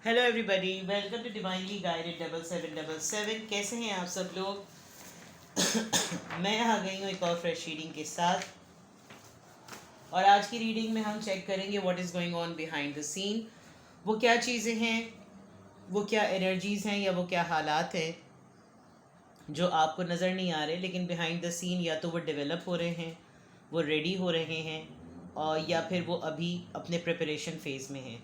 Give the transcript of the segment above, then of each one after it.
Hello everybody, welcome to divinely guided 7777। कैसे हैं आप सब लोग? मैं आ गई हूँ एक और फ्रेश रीडिंग के साथ। और आज की रीडिंग में हम चेक करेंगे what is going on behind the scene. वो क्या चीज़ें हैं, वो क्या एनर्जीज़ हैं, या वो क्या हालात हैं जो आपको नज़र नहीं आ रहे लेकिन बिहाइंड द सीन या तो वो डेवलप हो रहे हैं, वो रेडी हो रहे हैं, और या फिर वो अभी अपने प्रिपरेशन फेज़ में हैं।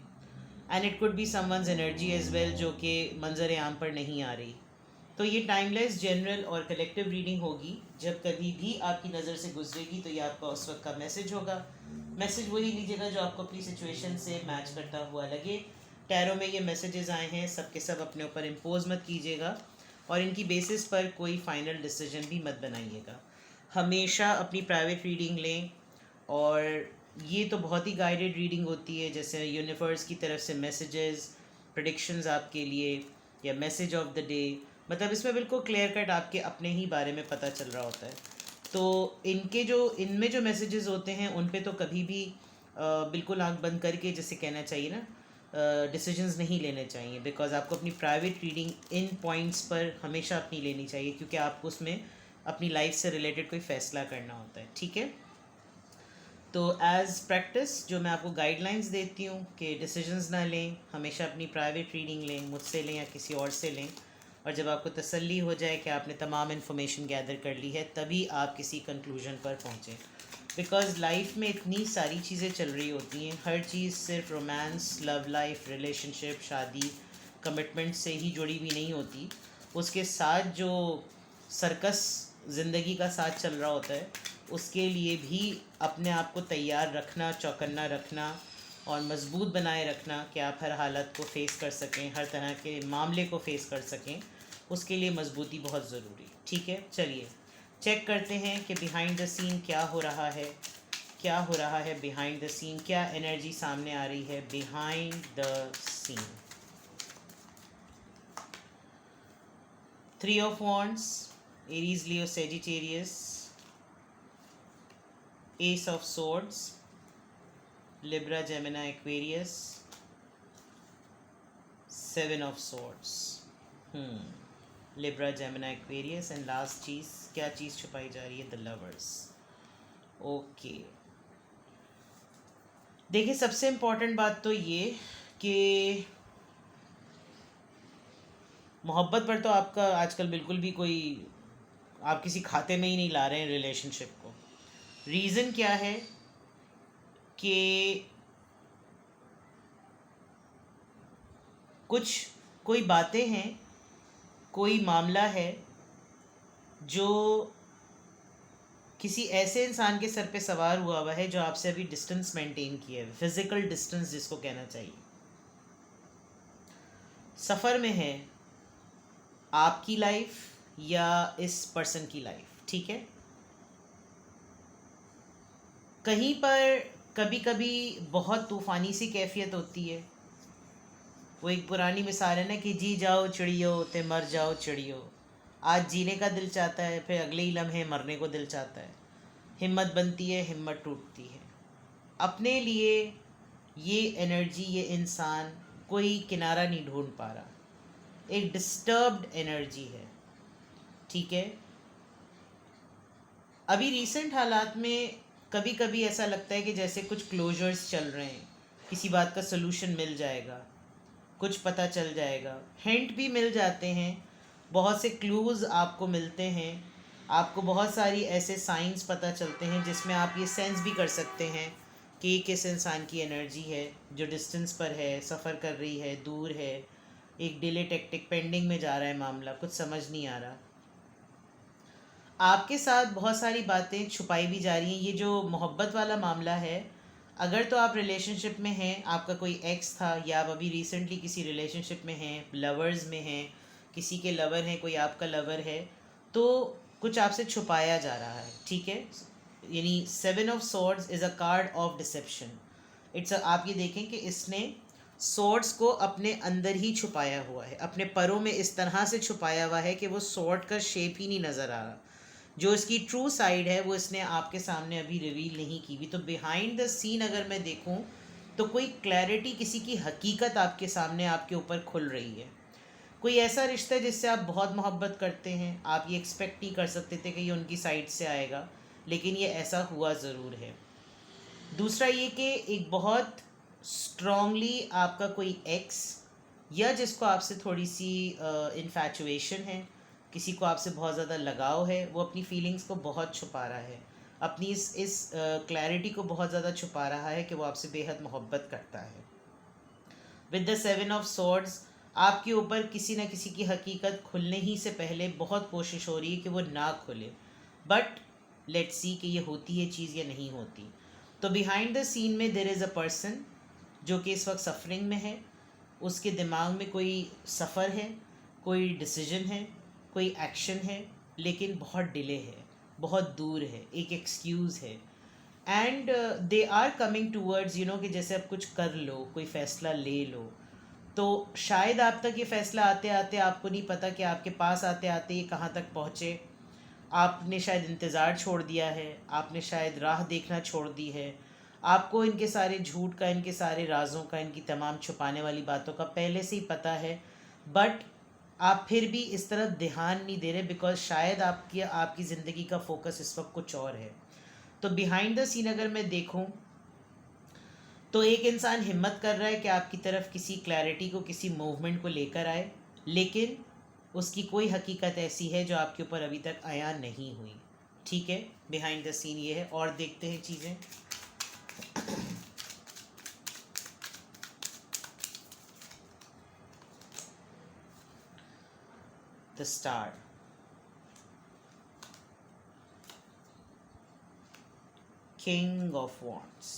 And it could be someone's energy as well जो कि मंजर आम पर नहीं आ रही। तो ये टाइमलेस जनरल और कलेक्टिव रीडिंग होगी। जब कभी भी आपकी नज़र से गुजरेगी तो ये आपका उस वक्त का मैसेज होगा। मैसेज वही लीजिएगा जो आपको अपनी सिचुएशन से मैच करता हुआ लगे। टैरो में ये मैसेजेस आए हैं, सब के सब अपने ऊपर इम्पोज मत कीजिएगा और इनकी बेसिस पर कोई फाइनल डिसीजन भी मत बनाइएगा। हमेशा अपनी प्राइवेट रीडिंग लें। और ये तो बहुत ही गाइडेड रीडिंग होती है, जैसे यूनिवर्स की तरफ से मैसेजेस, प्रेडिक्शंस आपके लिए, या मैसेज ऑफ द डे। मतलब इसमें बिल्कुल क्लियर कट आपके अपने ही बारे में पता चल रहा होता है। तो इनमें जो मैसेजेस होते हैं उन पे तो कभी भी बिल्कुल आंख बंद करके, जैसे कहना चाहिए ना, डिसीजंस नहीं लेने चाहिए। बिकॉज आपको अपनी प्राइवेट रीडिंग इन पॉइंट्स पर हमेशा अपनी लेनी चाहिए, क्योंकि आपको उसमें अपनी लाइफ से रिलेटेड कोई फ़ैसला करना होता है। ठीक है? तो एज़ प्रैक्टिस जो मैं आपको गाइडलाइंस देती हूँ कि डिसीजंस ना लें, हमेशा अपनी प्राइवेट रीडिंग लें, मुझसे लें या किसी और से लें। और जब आपको तसल्ली हो जाए कि आपने तमाम इन्फॉर्मेशन गैदर कर ली है, तभी आप किसी कंक्लूजन पर पहुँचें। बिकॉज़ लाइफ में इतनी सारी चीज़ें चल रही होती हैं, हर चीज़ सिर्फ रोमांस, लव लाइफ, रिलेशनशिप, शादी, कमिटमेंट से ही जुड़ी हुई नहीं होती। उसके साथ जो सर्कस ज़िंदगी का साथ चल रहा होता है, उसके लिए भी अपने आप को तैयार रखना, चौकन्ना रखना और मज़बूत बनाए रखना कि आप हर हालत को फ़ेस कर सकें, हर तरह के मामले को फ़ेस कर सकें, उसके लिए मज़बूती बहुत ज़रूरी। ठीक है, चलिए चेक करते हैं कि बिहाइंड द सीन क्या हो रहा है। क्या हो रहा है बिहाइंड द सीन, क्या एनर्जी सामने आ रही है behind the scene. 3 of wands, Aries, Leo, Sagittarius. Ace of swords, Libra, Gemini, Aquarius. 7 of swords, Libra, Gemini, Aquarius. And last चीज़, क्या चीज़ छुपाई जा रही है? The lovers. ओके, देखिए सबसे इम्पोर्टेंट बात तो ये कि मोहब्बत पर तो आपका आजकल बिल्कुल भी कोई, आप किसी खाते में ही नहीं ला रहे हैं रिलेशनशिप को। रीज़न क्या है कि कुछ कोई बातें हैं, कोई मामला है जो किसी ऐसे इंसान के सर पे सवार हुआ है जो आपसे अभी डिस्टेंस मेंटेन किया है, फिजिकल डिस्टेंस जिसको कहना चाहिए। सफ़र में है आपकी लाइफ या इस पर्सन की लाइफ। ठीक है, कहीं पर कभी कभी बहुत तूफ़ानी सी कैफियत होती है। वो एक पुरानी मिसाल है ना कि जी जाओ चिड़ियो ते मर जाओ चिड़ियो। आज जीने का दिल चाहता है, फिर अगले ही लम्हे मरने को दिल चाहता है। हिम्मत बनती है, हिम्मत टूटती है। अपने लिए ये एनर्जी, ये इंसान कोई किनारा नहीं ढूंढ पा रहा, एक डिस्टर्ब्ड एनर्जी है। ठीक है, अभी रिसेंट हालात में कभी कभी ऐसा लगता है कि जैसे कुछ क्लोजर्स चल रहे हैं, किसी बात का सलूशन मिल जाएगा, कुछ पता चल जाएगा, हिंट भी मिल जाते हैं, बहुत से क्लूज़ आपको मिलते हैं, आपको बहुत सारी ऐसे साइंस पता चलते हैं जिसमें आप ये सेंस भी कर सकते हैं कि ये किस इंसान की एनर्जी है जो डिस्टेंस पर है, सफ़र कर रही है, दूर है, एक डिले टेक्टिक पेंडिंग में जा रहा है मामला, कुछ समझ नहीं आ रहा। आपके साथ बहुत सारी बातें छुपाई भी जा रही हैं। ये जो मोहब्बत वाला मामला है, अगर तो आप रिलेशनशिप में हैं, आपका कोई एक्स था, या आप अभी रिसेंटली किसी रिलेशनशिप में हैं, लवर्स में हैं, किसी के लवर हैं, कोई आपका लवर है, तो कुछ आपसे छुपाया जा रहा है। ठीक है, यानी 7 of swords is a card of deception. आप ये देखें कि इसने सॉर्ड्स को अपने अंदर ही छुपाया हुआ है, अपने परों में इस तरह से छुपाया हुआ है कि वो सॉर्ड का शेप ही नहीं नज़र आ रहा। जो इसकी ट्रू साइड है वो इसने आपके सामने अभी रिवील नहीं की भी। तो बिहाइंड द सीन अगर मैं देखूं तो कोई क्लैरिटी, किसी की हकीकत आपके सामने आपके ऊपर खुल रही है। कोई ऐसा रिश्ता है जिससे आप बहुत मोहब्बत करते हैं, आप ये एक्सपेक्ट नहीं कर सकते थे कि ये उनकी साइड से आएगा, लेकिन ये ऐसा हुआ ज़रूर है। दूसरा ये कि एक बहुत स्ट्रॉन्गली आपका कोई एक्स या जिसको आपसे थोड़ी सी इन्फैचुएशन है, किसी को आपसे बहुत ज़्यादा लगाव है, वो अपनी फीलिंग्स को बहुत छुपा रहा है, अपनी इस क्लैरिटी को बहुत ज़्यादा छुपा रहा है कि वो आपसे बेहद मोहब्बत करता है। विद द 7 ऑफ सॉर्ड्स, आपके ऊपर किसी न किसी की हकीकत खुलने ही से पहले बहुत कोशिश हो रही है कि वो ना खुले, बट लेट्स सी कि ये होती है चीज़ या नहीं होती। तो बिहाइंड द सीन में देयर इज़ अ पर्सन जो कि इस वक्त सफरिंग में है, उसके दिमाग में कोई सफ़र है, कोई डिसीजन है, कोई एक्शन है, लेकिन बहुत डिले है, बहुत दूर है, एक एक्सक्यूज़ है। And they are coming towards कि जैसे अब कुछ कर लो, कोई फ़ैसला ले लो। तो शायद आप तक ये फ़ैसला आते आते आपको नहीं पता कि आपके पास आते आते ये कहाँ तक पहुँचे। आपने शायद इंतज़ार छोड़ दिया है, आपने शायद राह देखना छोड़ दी है, आपको इनके सारे झूठ का, इनके सारे राज़ों का, इनकी तमाम छुपाने वाली बातों का पहले से ही पता है, बट आप फिर भी इस तरफ ध्यान नहीं दे रहे बिकॉज शायद आपकी ज़िंदगी का फोकस इस वक्त कुछ और है। तो बिहाइंड द सीन अगर मैं देखूं तो एक इंसान हिम्मत कर रहा है कि आपकी तरफ किसी क्लैरिटी को, किसी मूवमेंट को लेकर आए, लेकिन उसकी कोई हकीकत ऐसी है जो आपके ऊपर अभी तक आया नहीं हुई। ठीक है, बिहाइंड द सीन ये है। और देखते हैं चीज़ें। The star, king of wands,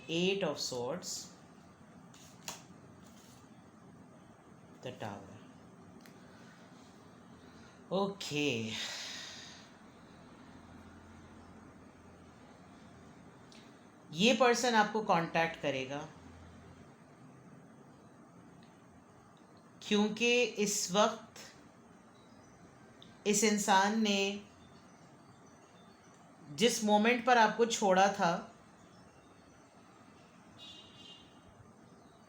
8 of swords, the tower. Okay. ये पर्सन आपको कांटेक्ट करेगा क्योंकि इस वक्त इस इंसान ने जिस मोमेंट पर आपको छोड़ा था,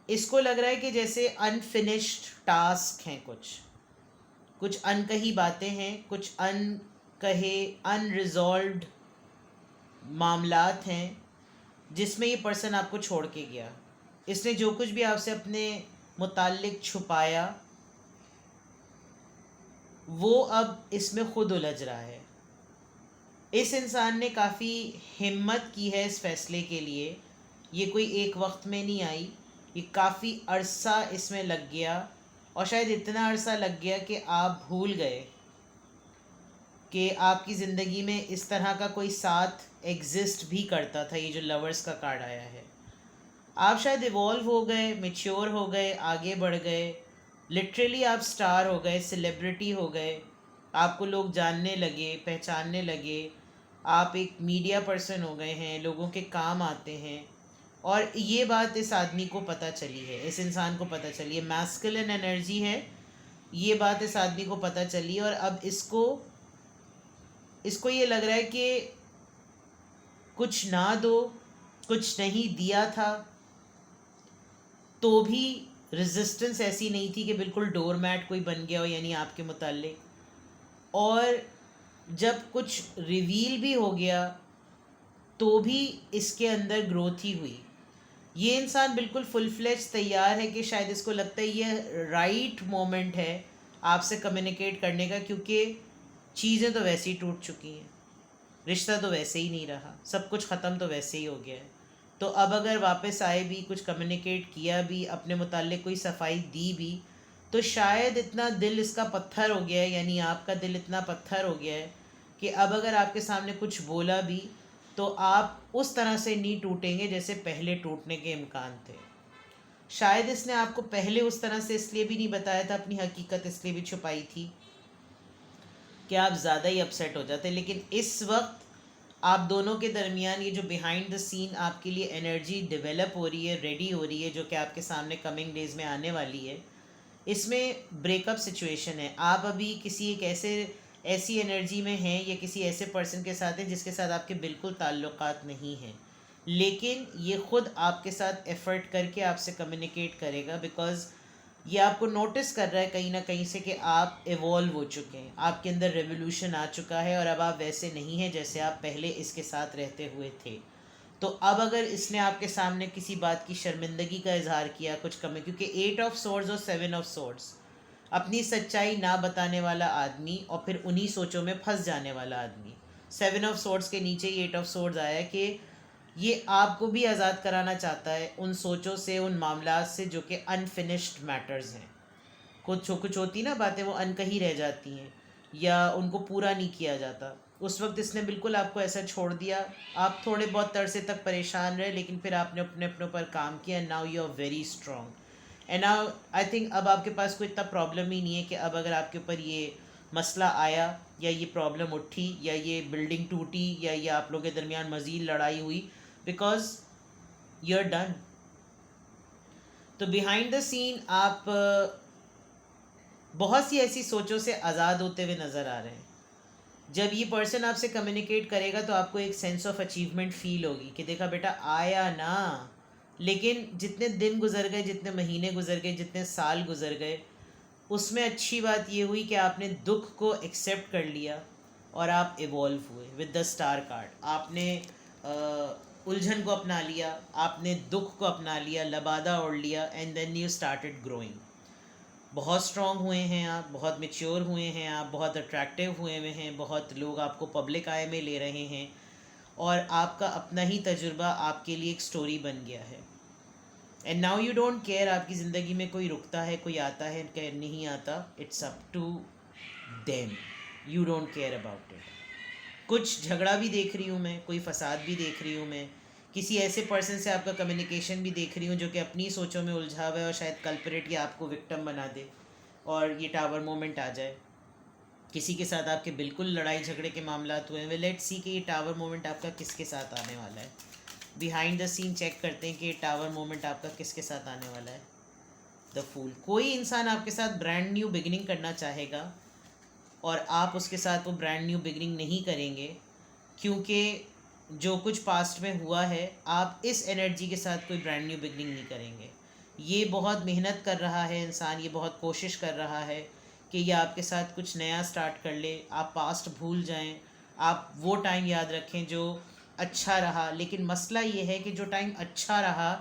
इसको लग रहा है कि जैसे अनफिनिश्ड टास्क हैं, कुछ अनकही बातें हैं, कुछ अनकहे अनरिजॉल्व्ड मामलात हैं जिसमें ये पर्सन आपको छोड़ के गया। इसने जो कुछ भी आपसे अपने मुताल्लिक छुपाया वो अब इसमें ख़ुद उलझ रहा है। इस इंसान ने काफ़ी हिम्मत की है इस फ़ैसले के लिए। ये कोई एक वक्त में नहीं आई, ये काफ़ी अरसा इसमें लग गया, और शायद इतना अरसा लग गया कि आप भूल गए कि आपकी ज़िंदगी में इस तरह का कोई साथ एग्जिस्ट भी करता था। ये जो लवर्स का कार्ड आया है, आप शायद इवॉल्व हो गए, मैच्योर हो गए, आगे बढ़ गए, लिटरली आप स्टार हो गए, सेलिब्रिटी हो गए, आपको लोग जानने लगे, पहचानने लगे, आप एक मीडिया पर्सन हो गए हैं, लोगों के काम आते हैं। और ये बात इस आदमी को पता चली है, इस इंसान को पता चली है, मैस्कुलिन एनर्जी है, ये बात इस आदमी को पता चली। और अब इसको ये लग रहा है कि कुछ ना दो, कुछ नहीं दिया था तो भी रेजिस्टेंस ऐसी नहीं थी कि बिल्कुल डोरमैट कोई बन गया हो, यानी आपके मुताल्लिक। और जब कुछ रिवील भी हो गया तो भी इसके अंदर ग्रोथ ही हुई। ये इंसान बिल्कुल फुल फ्लेज तैयार है कि शायद इसको लगता है ये राइट मोमेंट है आपसे कम्युनिकेट करने का, क्योंकि चीज़ें तो वैसे ही टूट चुकी हैं, रिश्ता तो वैसे ही नहीं रहा, सब कुछ ख़त्म तो वैसे ही हो गया है। तो अब अगर वापस आए भी, कुछ कम्युनिकेट किया भी, अपने मुताल्लिक कोई सफाई दी भी, तो शायद इतना दिल इसका पत्थर हो गया है, यानी आपका दिल इतना पत्थर हो गया है कि अब अगर आपके सामने कुछ बोला भी तो आप उस तरह से नहीं टूटेंगे जैसे पहले टूटने के इम्कान थे। शायद इसने आपको पहले उस तरह से इसलिए भी नहीं बताया था, अपनी हकीकत इसलिए भी छुपाई थी कि आप ज़्यादा ही अपसेट हो जाते। लेकिन इस वक्त आप दोनों के दरमियान ये जो बिहाइंड द सीन आपके लिए एनर्जी डेवलप हो रही है, रेडी हो रही है, जो कि आपके सामने कमिंग डेज़ में आने वाली है, इसमें ब्रेकअप सिचुएशन है। आप अभी किसी एक ऐसी एनर्जी में हैं या किसी ऐसे पर्सन के साथ हैं जिसके साथ आपके बिल्कुल ताल्लुकात नहीं हैं, लेकिन ये खुद आपके साथ एफर्ट करके आपसे कम्युनिकेट करेगा, बिकॉज ये आपको नोटिस कर रहा है कहीं ना कहीं से कि आप इवॉल्व हो चुके हैं, आपके अंदर रेवोल्यूशन आ चुका है और अब आप वैसे नहीं हैं जैसे आप पहले इसके साथ रहते हुए थे। तो अब अगर इसने आपके सामने किसी बात की शर्मिंदगी का इजहार किया, कुछ कमी, क्योंकि 8 ऑफ सोर्ड्स और 7 ऑफ सोर्ड्स, अपनी सच्चाई ना बताने वाला आदमी और फिर उन्हीं सोचों में फंस जाने वाला आदमी। 7 ऑफ सोर्ड्स के नीचे ही 8 ऑफ सोर्ड्स आया कि ये आपको भी आज़ाद कराना चाहता है उन सोचों से, उन मामलों से जो कि अनफिनिश्ड मैटर्स हैं। कुछ होती ना बातें, वो अनकही रह जाती हैं या उनको पूरा नहीं किया जाता। उस वक्त इसने बिल्कुल आपको ऐसा छोड़ दिया, आप थोड़े बहुत तरसे तक परेशान रहे, लेकिन फिर आपने अपने अपनों पर काम किया। Now you are very strong and now I think अब आपके पास कोई इतना प्रॉब्लम ही नहीं है कि अब अगर आपके ऊपर ये मसला आया या ये प्रॉब्लम उठी या ये बिल्डिंग टूटी या ये आप लोगों के दरमियान मज़ीद लड़ाई हुई, बिकॉज यू आर डन। तो बिहाइंड द सीन आप बहुत सी ऐसी सोचों से आज़ाद होते हुए नज़र आ रहे हैं। जब ये पर्सन आपसे कम्युनिकेट करेगा तो आपको एक सेंस ऑफ अचीवमेंट फील होगी कि देखा बेटा आया ना। लेकिन जितने दिन गुजर गए, जितने महीने गुजर गए, जितने साल गुजर गए, उसमें अच्छी बात ये हुई कि आपने दुख को एक्सेप्ट कर लिया और आप इवॉल्व हुए विद द स्टार कार्ड। आपने उलझन को अपना लिया, आपने दुख को अपना लिया, लबादा ओढ़ लिया, and then you started growing. बहुत स्ट्रॉन्ग हुए हैं आप, बहुत मेच्योर हुए हैं आप, बहुत अट्रैक्टिव हुए हुए हैं, बहुत लोग आपको पब्लिक आई में ले रहे हैं और आपका अपना ही तजुर्बा आपके लिए एक स्टोरी बन गया है। And now you don't care आपकी ज़िंदगी में कोई रुकता है, कोई आता है, नहीं आता, it's up to them, you don't care about it. कुछ झगड़ा भी देख रही हूँ मैं, कोई फसाद भी देख रही हूँ मैं, किसी ऐसे पर्सन से आपका कम्युनिकेशन भी देख रही हूँ जो कि अपनी सोचों में उलझा हुआ है और शायद कल्परेट या आपको विक्टिम बना दे और ये टावर मोमेंट आ जाए। किसी के साथ आपके बिल्कुल लड़ाई झगड़े के मामला हुए हैं। लेट्स सी कि ये टावर मोमेंट आपका किसके साथ आने वाला है। बिहाइंड द सीन चेक करते हैं कि ये टावर मोमेंट आपका किसके साथ आने वाला है। The fool. कोई इंसान आपके साथ ब्रांड न्यू बिगिनिंग करना चाहेगा और आप उसके साथ वो ब्रांड न्यू बिगिनिंग नहीं करेंगे, क्योंकि जो कुछ पास्ट में हुआ है आप इस एनर्जी के साथ कोई ब्रांड न्यू बिगनिंग नहीं करेंगे। ये बहुत मेहनत कर रहा है इंसान, ये बहुत कोशिश कर रहा है कि ये आपके साथ कुछ नया स्टार्ट कर ले, आप पास्ट भूल जाएं, आप वो टाइम याद रखें जो अच्छा रहा। लेकिन मसला ये है कि जो टाइम अच्छा रहा,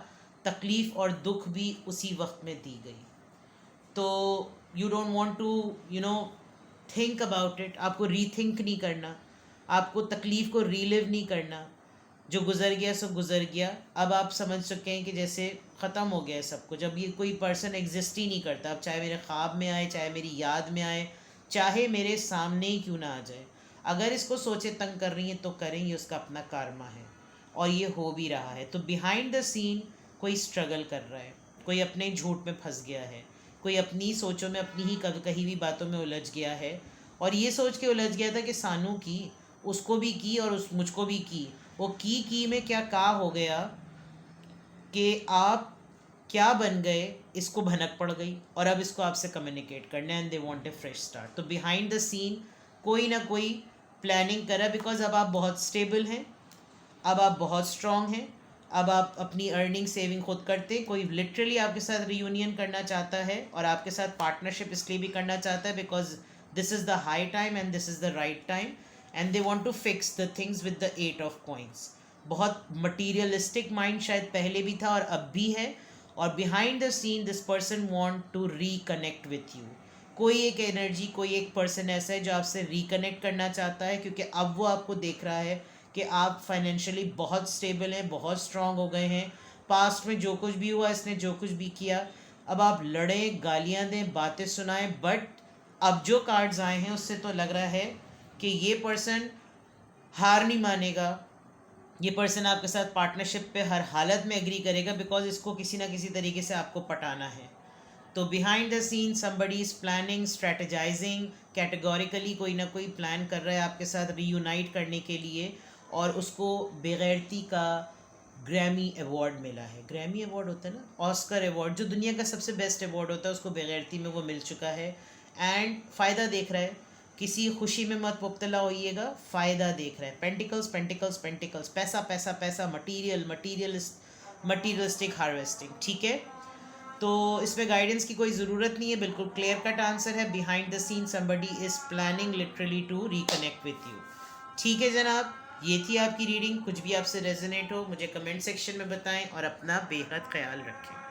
तकलीफ़ और दुख भी उसी वक्त में दी गई। तो you don't want to think about it. आपको रीथिंक नहीं करना, आपको तकलीफ़ को रीलिव नहीं करना। जो गुज़र गया सो गुज़र गया। अब आप समझ चुके हैं कि जैसे ख़त्म हो गया है सब कुछ, अब ये कोई पर्सन एग्जिस्ट ही नहीं करता। अब चाहे मेरे ख्वाब में आए, चाहे मेरी याद में आए, चाहे मेरे सामने ही क्यों ना आ जाए, अगर इसको सोचे तंग कर रही हैं तो करें, ये उसका अपना कारमा है और ये हो भी रहा है। तो बिहाइंड द सीन कोई स्ट्रगल कर रहा है, कोई अपने झूठ में फंस गया है, कोई अपनी सोचों में, अपनी ही कही हुई बातों में उलझ गया है और ये सोच के उलझ गया था कि सानू की, उसको भी की और उस मुझको भी की। वो की में क्या हो गया कि आप क्या बन गए, इसको भनक पड़ गई और अब इसको आपसे कम्युनिकेट करना है and they want a fresh start. तो बिहाइंड द सीन कोई ना कोई प्लानिंग करा, बिकॉज अब आप बहुत स्टेबल हैं, अब आप बहुत स्ट्रॉन्ग हैं, अब आप अपनी अर्निंग सेविंग खुद करते हैं। कोई लिटरली आपके साथ रीयूनियन करना चाहता है और आपके साथ पार्टनरशिप इसलिए भी करना चाहता है because this is the high time and this is the right time and they want to fix the things with the 8 of coins. बहुत मटीरियलिस्टिक माइंड शायद पहले भी था और अब भी है, और behind the scene this person want to reconnect with you. कोई एक एनर्जी, कोई एक पर्सन ऐसा है जो आपसे रिकनेक्ट करना चाहता है, क्योंकि अब वो आपको देख रहा है कि आप फाइनेंशियली बहुत स्टेबल हैं, बहुत स्ट्रांग हो गए हैं। पास्ट में जो कुछ भी हुआ, इसने जो कुछ भी किया, अब आप लड़ें, गालियां दें, बातें सुनाएं, बट अब जो कार्ड्स आए हैं उससे तो लग रहा है कि ये पर्सन हार नहीं मानेगा। ये पर्सन आपके साथ पार्टनरशिप पे हर हालत में एग्री करेगा बिकॉज इसको किसी ना किसी तरीके से आपको पटाना है। तो behind the scene somebody is planning, strategizing, categorically कोई ना कोई प्लान कर रहा है आपके साथ रीयूनाइट करने के लिए, और उसको बेगैरती का ग्रैमी अवार्ड मिला है। ग्रैमी अवार्ड होता है ना, ऑस्कर अवार्ड, जो दुनिया का सबसे बेस्ट अवार्ड होता है, उसको बेगैरती में वो मिल चुका है एंड फ़ायदा देख रहा है। किसी खुशी में मत मुब्तला होइएगा, फ़ायदा देख रहे हैं। पेंटिकल्स पेंटिकल्स पेंटिकल्स, पैसा पैसा पैसा, मटीरियलिस्टिक हार्वेस्टिंग, ठीक है। तो इसमें गाइडेंस की कोई ज़रूरत नहीं है, बिल्कुल क्लियर कट आंसर है। Behind the scene somebody is planning literally to reconnect with you, ठीक है जनाब। ये थी आपकी रीडिंग। कुछ भी आपसे रेजोनेट हो मुझे कमेंट सेक्शन में बताएं और अपना बेहद ख्याल रखें।